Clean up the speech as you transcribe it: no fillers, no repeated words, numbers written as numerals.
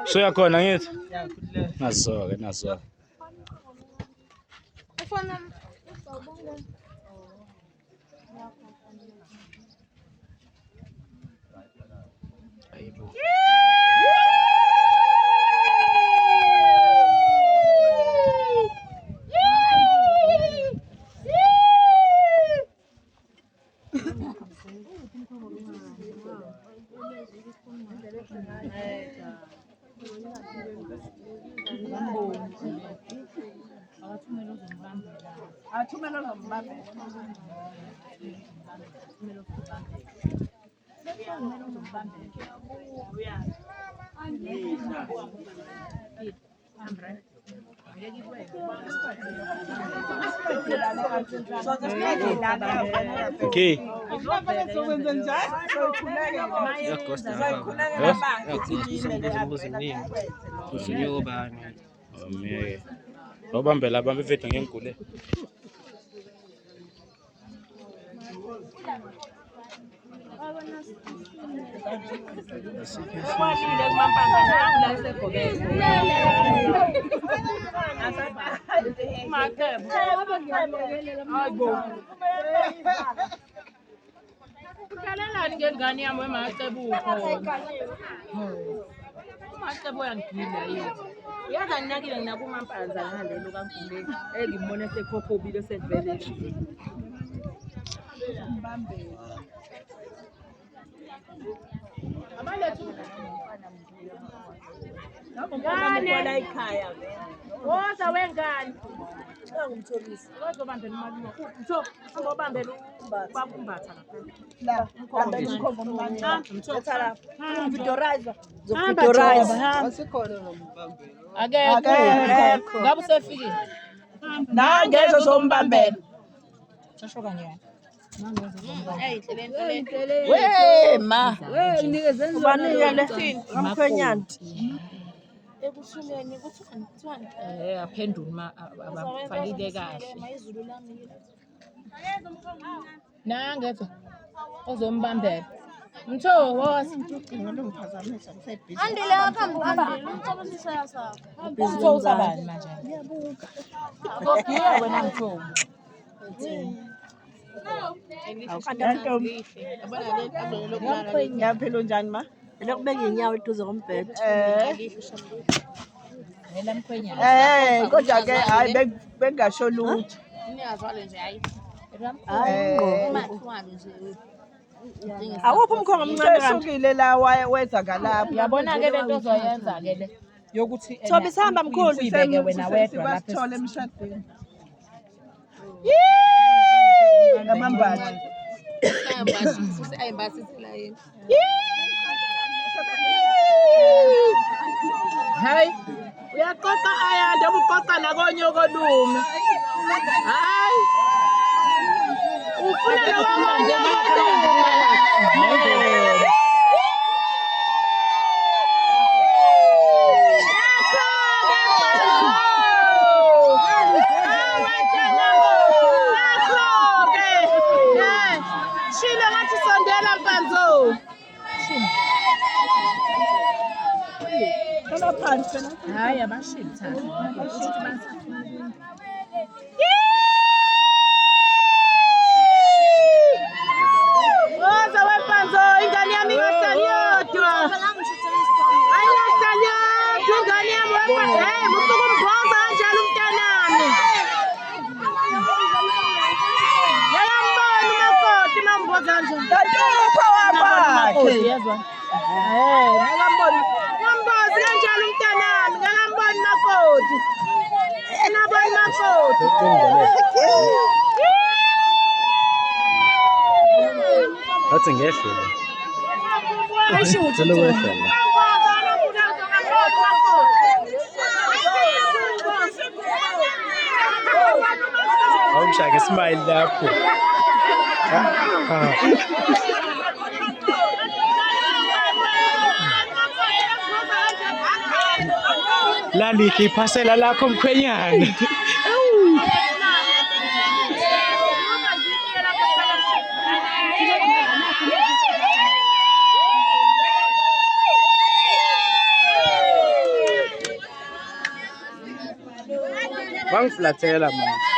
So yakhona ngithi nazo-ke nazo ayibo okay Obambela bambe vethu ngengule Ukalelani ngengane yami wemacebo umacebo yangigila yini yaza nginakile nginakumampanza ngalelo kaNkulunkulu engibone sekhokhobile sevelele abalethu ngane ekhaya woza wengane ngumtholisi uzobambela imali mtho ngobambela bakumbatha la umkhombo mtho videorizer asikhona nombambela akekho ngabe usefikile nangezo zombambela shasho kanye we ma nginikezeni ubanika lesini ngamkhwenyana ekushumeni kuthi ngithwana aphendula abafanele kahle mayizulu lami nangetho ozombambela mtho wose ngomphazamisa ngisebhizi andile akhambile umthokozisa yasa mtho usabani manje ngiyabuka wena mtho Ngiyaphela njani ma? Lokubeka inyawo eduze kombhedo. Kodwa ke hayi bengasho lutho. Niyazwale nje hayi. Awuphi umkhongo omncane esukile la weza kalapha. Uyabona ke lento ozoyenza ke le yokuthi Thobi sihamba mkhulu sibeke wena wedwa lapha sithola emshadweni. Ngamambala. Hayi uyaqoqa aya ndoba uqoqa nakonyoko lume hayi ufuna nokungangena Hayi abashili thatha ukuthi basafuna Woza wempanzo ingane yami ingahlali yodwa ayingahlali yodwa ingane yami wempanzo hey musuku umboza kanjalo umntanami Yayambona umakoti mamboza kanjalo Ntatupha wapha yezwa ngiyambona Ngambozi kanjalo umntanami ngiyambona makoti Nabona makoti Athi ngehlo Ayisho ukuthi awumshaka ismile lapho Lalihle iphasela lakho mkhwenyana. Bangiflathela manje.